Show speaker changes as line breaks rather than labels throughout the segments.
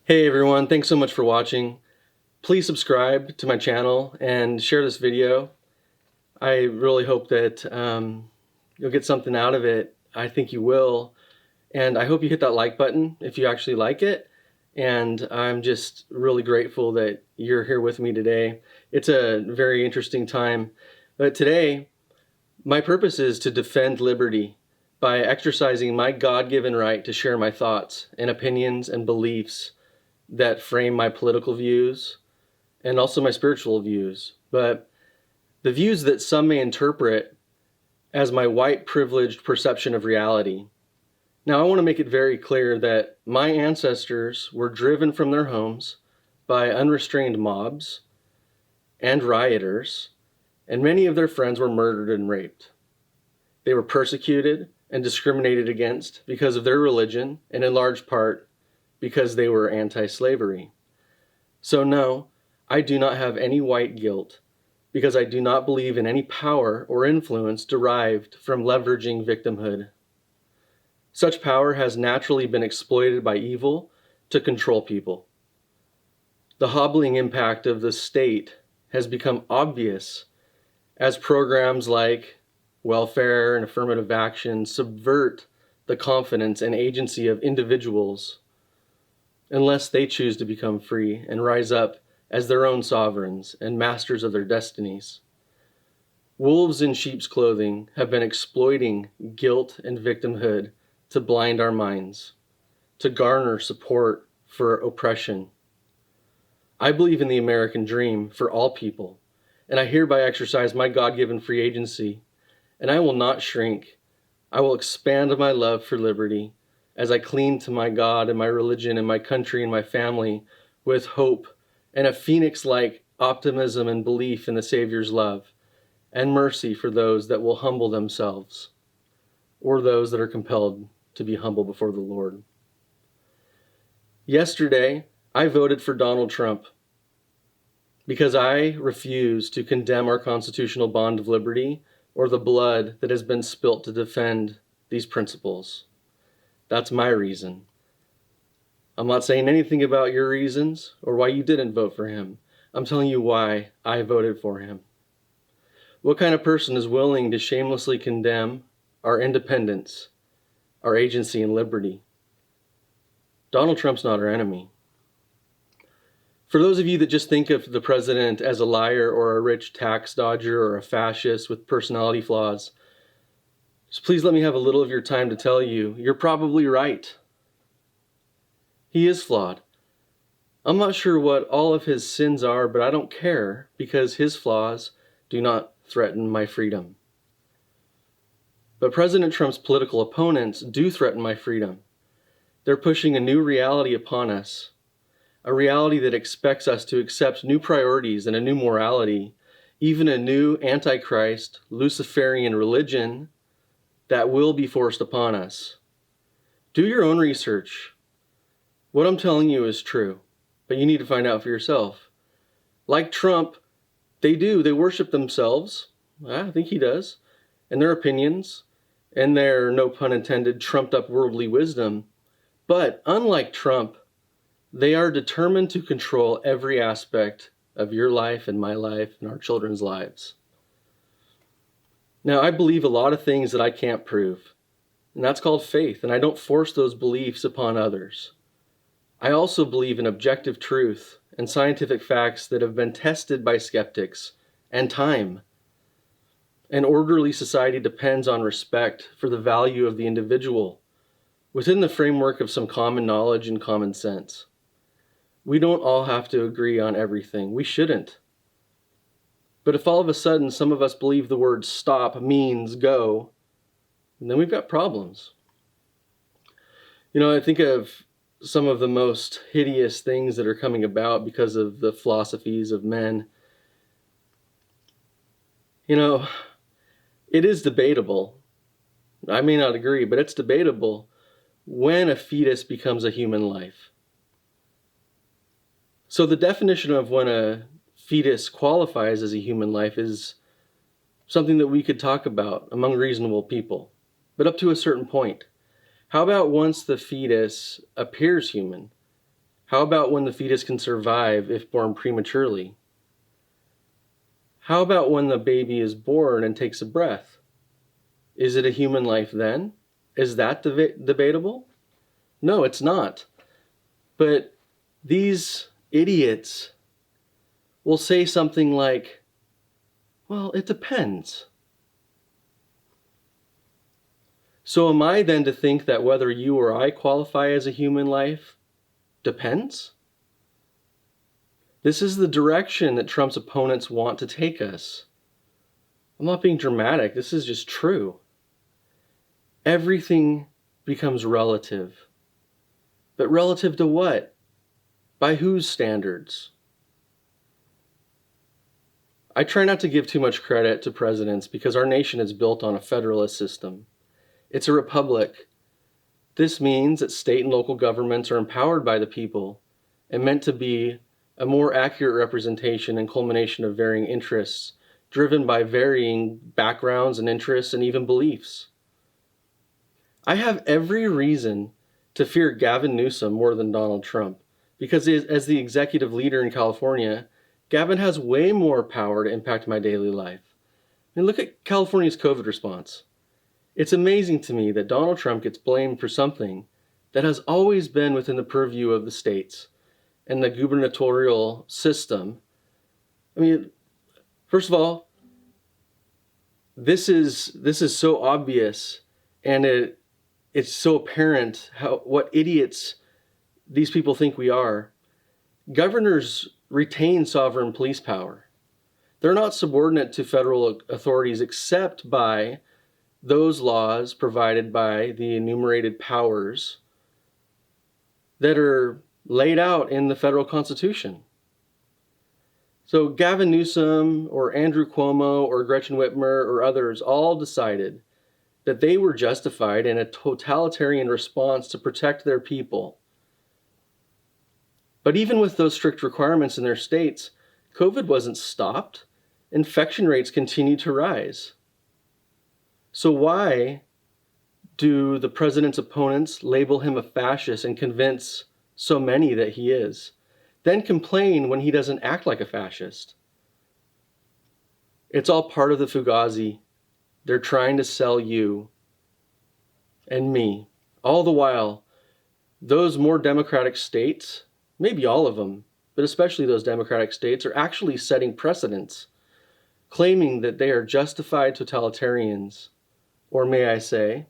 Hey everyone, thanks so much for watching. Please subscribe to my channel and share this video. I really hope that you'll get something out of it. I think you will. And I hope you hit that like button if you actually like it. And I'm just really grateful that you're here with me today. It's a very interesting time. But today, my purpose is to defend liberty by exercising my God-given right to share my thoughts and opinions and beliefs that frame my political views and also my spiritual views, but the views that some may interpret as my white privileged perception of reality. Now, I want to make it very clear that my ancestors were driven from their homes by unrestrained mobs and rioters, and many of their friends were murdered and raped. They were persecuted and discriminated against because of their religion, and in large part because they were anti-slavery. So no, I do not have any white guilt because I do not believe in any power or influence derived from leveraging victimhood. Such power has naturally been exploited by evil to control people. The hobbling impact of the state has become obvious as programs like welfare and affirmative action subvert the confidence and agency of individuals unless they choose to become free and rise up as their own sovereigns and masters of their destinies. Wolves in sheep's clothing have been exploiting guilt and victimhood to blind our minds, to garner support for oppression. I believe in the American dream for all people, and I hereby exercise my God-given free agency, and I will not shrink. I will expand my love for liberty as I cling to my God and my religion and my country and my family with hope and a phoenix-like optimism and belief in the Savior's love and mercy for those that will humble themselves or those that are compelled to be humble before the Lord. Yesterday, I voted for Donald Trump because I refuse to condemn our constitutional bond of liberty or the blood that has been spilt to defend these principles. That's my reason. I'm not saying anything about your reasons or why you didn't vote for him. I'm telling you why I voted for him. What kind of person is willing to shamelessly condemn our independence, our agency and liberty? Donald Trump's not our enemy. For those of you that just think of the president as a liar or a rich tax dodger or a fascist with personality flaws, just please let me have a little of your time to tell you, you're probably right. He is flawed. I'm not sure what all of his sins are, but I don't care because his flaws do not threaten my freedom. But President Trump's political opponents do threaten my freedom. They're pushing a new reality upon us, a reality that expects us to accept new priorities and a new morality, even a new antichrist, Luciferian religion that will be forced upon us. Do your own research. What I'm telling you is true, but you need to find out for yourself. Like Trump, they worship themselves, I think he does, and their opinions, and their, no pun intended, trumped up worldly wisdom. But unlike Trump, they are determined to control every aspect of your life and my life and our children's lives. Now, I believe a lot of things that I can't prove, and that's called faith, and I don't force those beliefs upon others. I also believe in objective truth and scientific facts that have been tested by skeptics and time. An orderly society depends on respect for the value of the individual within the framework of some common knowledge and common sense. We don't all have to agree on everything. We shouldn't. But if all of a sudden some of us believe the word stop means go, then we've got problems. You know, I think of some of the most hideous things that are coming about because of the philosophies of men. You know, it is debatable. I may not agree, but it's debatable when a fetus becomes a human life. So the definition of when a fetus qualifies as a human life is something that we could talk about among reasonable people, but up to a certain point. How about once the fetus appears human? How about when the fetus can survive if born prematurely? How about when the baby is born and takes a breath? Is it a human life then? Is that debatable? No, it's not. But these idiots will say something like, well, it depends. So am I then to think that whether you or I qualify as a human life depends? This is the direction that Trump's opponents want to take us. I'm not being dramatic, this is just true. Everything becomes relative. But relative to what? By whose standards? I try not to give too much credit to presidents because our nation is built on a federalist system. It's a republic. This means that state and local governments are empowered by the people and meant to be a more accurate representation and culmination of varying interests, driven by varying backgrounds and interests and even beliefs. I have every reason to fear Gavin Newsom more than Donald Trump, because as the executive leader in California, Gavin has way more power to impact my daily life. I mean, look at California's COVID response. It's amazing to me that Donald Trump gets blamed for something that has always been within the purview of the states and the gubernatorial system. I mean, first of all, this is so obvious, and it's so apparent what idiots these people think we are. Governors retain sovereign police power. They're not subordinate to federal authorities except by those laws provided by the enumerated powers that are laid out in the federal Constitution. So Gavin Newsom or Andrew Cuomo or Gretchen Whitmer or others all decided that they were justified in a totalitarian response to protect their people. But even with those strict requirements in their states, COVID wasn't stopped. Infection rates continued to rise. So why do the president's opponents label him a fascist and convince so many that he is, then complain when he doesn't act like a fascist? It's all part of the Fugazi. They're trying to sell you and me. All the while, those more democratic states, maybe all of them, but especially those democratic states, are actually setting precedents, claiming that they are justified totalitarians, or may I say,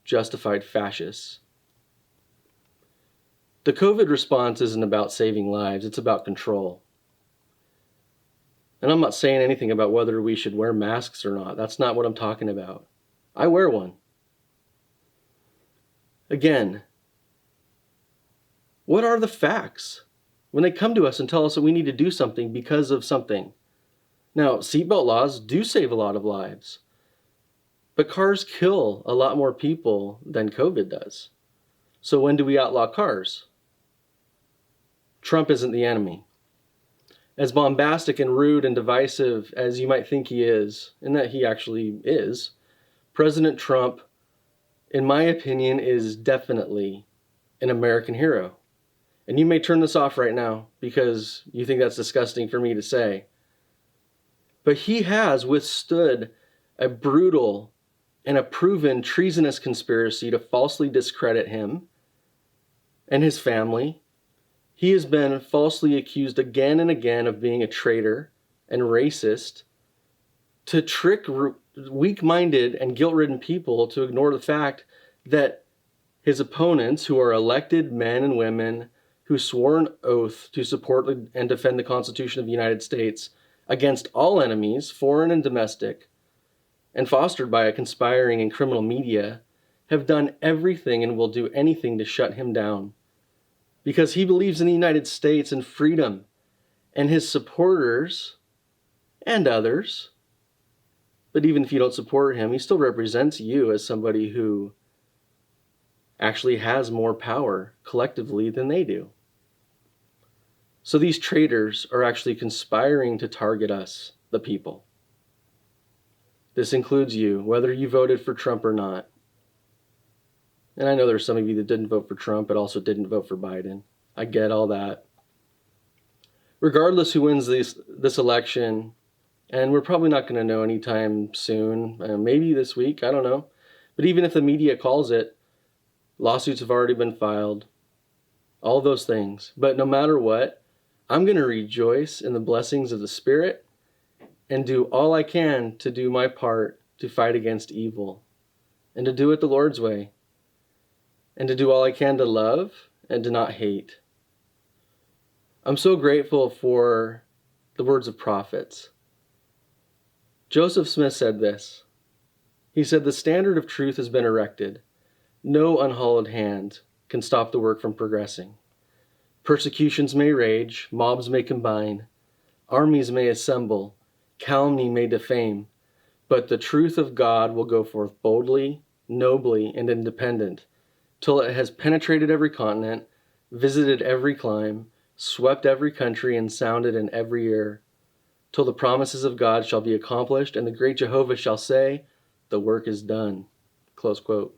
justified fascists. The COVID response isn't about saving lives, it's about control. And I'm not saying anything about whether we should wear masks or not. That's not what I'm talking about. I wear one. Again, what are the facts when they come to us and tell us that we need to do something because of something? Now, seatbelt laws do save a lot of lives, but cars kill a lot more people than COVID does. So when do we outlaw cars? Trump isn't the enemy. As bombastic and rude and divisive as you might think he is, and that he actually is, President Trump, in my opinion, is definitely an American hero. And you may turn this off right now because you think that's disgusting for me to say. But he has withstood a brutal and a proven treasonous conspiracy to falsely discredit him and his family. He has been falsely accused again and again of being a traitor and racist, to trick weak-minded and guilt-ridden people to ignore the fact that his opponents, who are elected men and women who swore an oath to support and defend the Constitution of the United States against all enemies, foreign and domestic, and fostered by a conspiring and criminal media, have done everything and will do anything to shut him down. Because he believes in the United States and freedom, and his supporters and others. But even if you don't support him, he still represents you as somebody who actually has more power collectively than they do. So these traitors are actually conspiring to target us, the people. This includes you, whether you voted for Trump or not. And I know there's some of you that didn't vote for Trump, but also didn't vote for Biden. I get all that. Regardless who wins this election, and we're probably not going to know anytime soon, maybe this week, I don't know. But even if the media calls it, lawsuits have already been filed, all those things. But no matter what, I'm going to rejoice in the blessings of the Spirit and do all I can to do my part to fight against evil and to do it the Lord's way and to do all I can to love and to not hate. I'm so grateful for the words of prophets. Joseph Smith said this. He said, "The standard of truth has been erected. No unhallowed hand can stop the work from progressing. Persecutions may rage, mobs may combine, armies may assemble, calumny may defame, but the truth of God will go forth boldly, nobly, and independent, till it has penetrated every continent, visited every clime, swept every country, and sounded in every ear, till the promises of God shall be accomplished, and the great Jehovah shall say, 'The work is done.'" Close quote.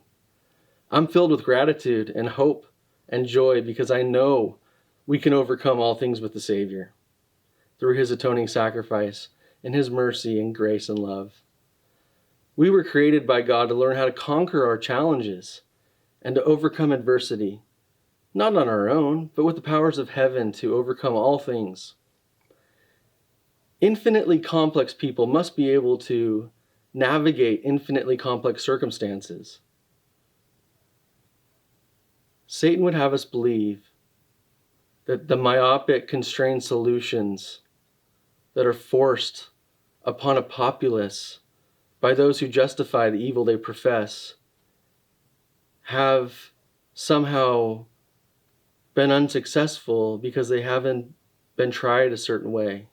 I'm filled with gratitude and hope and joy because I know we can overcome all things with the Savior through his atoning sacrifice and his mercy and grace and love. We were created by God to learn how to conquer our challenges and to overcome adversity, not on our own, but with the powers of heaven to overcome all things. Infinitely complex people must be able to navigate infinitely complex circumstances. Satan would have us believe that the myopic, constrained solutions that are forced upon a populace by those who justify the evil they profess have somehow been unsuccessful because they haven't been tried a certain way.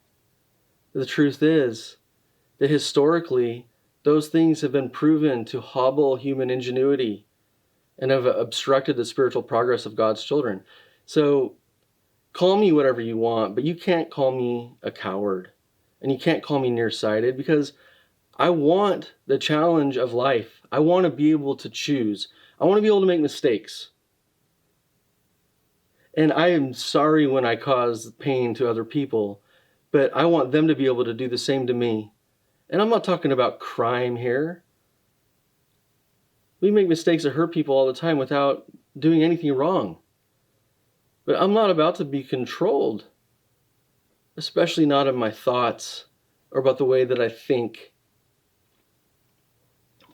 The truth is that historically, those things have been proven to hobble human ingenuity and have obstructed the spiritual progress of God's children. So call me whatever you want, but you can't call me a coward and you can't call me nearsighted because I want the challenge of life. I want to be able to choose. I want to be able to make mistakes. And I am sorry when I cause pain to other people, but I want them to be able to do the same to me. And I'm not talking about crime here. We make mistakes that hurt people all the time without doing anything wrong. But I'm not about to be controlled, especially not in my thoughts or about the way that I think.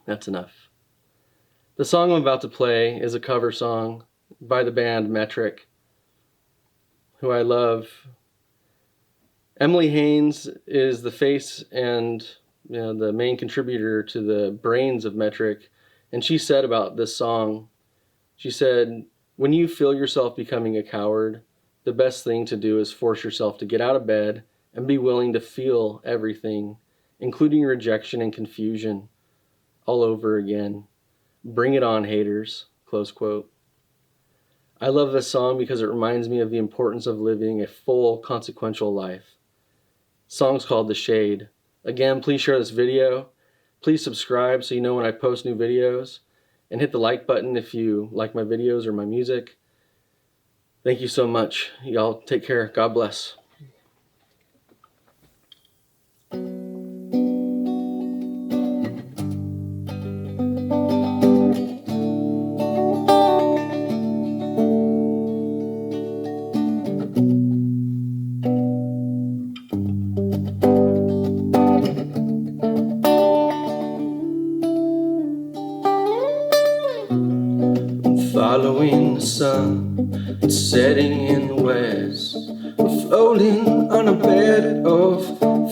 That's enough. The song I'm about to play is a cover song by the band Metric, who I love. Emily Haynes is the face and the main contributor to the brains of Metric. And she said about this song, she said, "When you feel yourself becoming a coward, the best thing to do is force yourself to get out of bed and be willing to feel everything, including rejection and confusion, all over again. Bring it on, haters." Close quote. I love this song because it reminds me of the importance of living a full, consequential life. The song's called "The Shade." Again, please share this video. Please subscribe so you know when I post new videos. And hit the like button if you like my videos or my music. Thank you so much. Y'all take care. God bless. Following the sun, it's setting in the west. We're floating on a bed of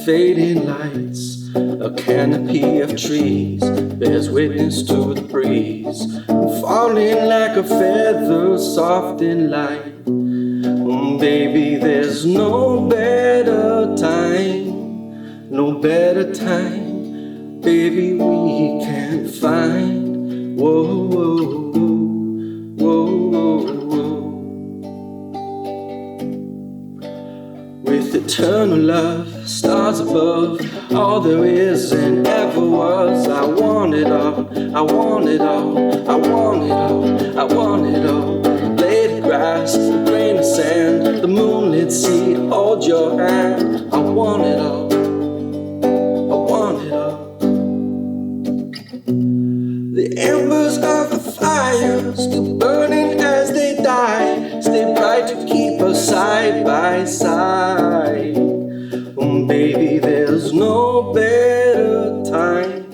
fading lights. A canopy of trees bears witness to the breeze, falling like a feather soft and light. Baby, there's no better time, no better time, baby, we can find. Whoa, whoa. With eternal love, stars above, all there is and ever was. I want it all, I want it all, I want it all, I want it all. Blade of grass, a grain of sand, the moonlit sea to hold your hand. I want it all, I want it all. The embers of the fire still burning as they die, stay bright to keep us side by side. Baby, there's no better time,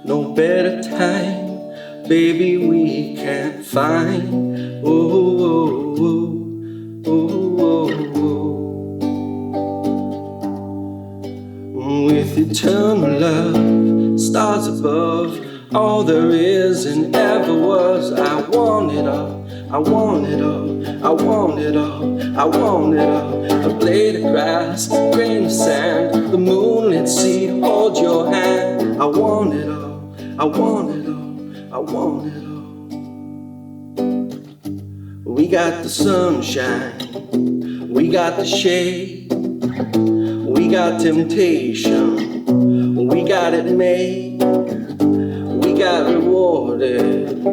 no better time, baby, we can't find. Oh, oh, oh, oh, oh. With eternal love, stars above, all there is and ever was. I want it all, I want it all, I want it all, I want it all. A blade of grass, a grain of sand, the moonlit sea to hold your hand. I want it all, I want it all, I want it all. We got the sunshine, we got the shade, we got temptation, we got it made. We got rewarded,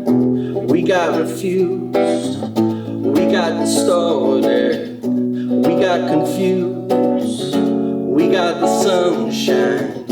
we got refused, we got distorted, we got confused. We got the sunshine,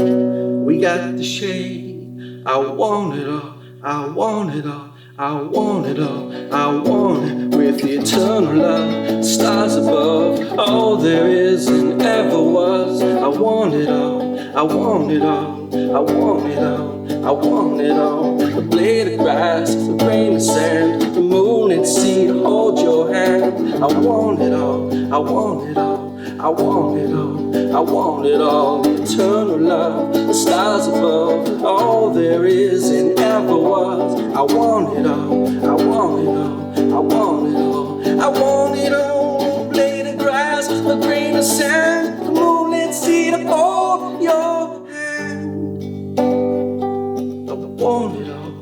we got the shade. I want it all, I want it all, I want it all, I want it. With the eternal love, stars above, all there is and ever was. I want it all, I want it all, I want it all, I want it all. A blade of grass, a grain of sand, the moonlit sea to hold your hand. I want it all, I want it all, I want it all, I want it all. The eternal love, the stars above, all there is and ever was. I want it all, I want it all, I want it all, I want it all. A blade of grass, a grain of sand, the moonlit sea to hold your hand. I want it all.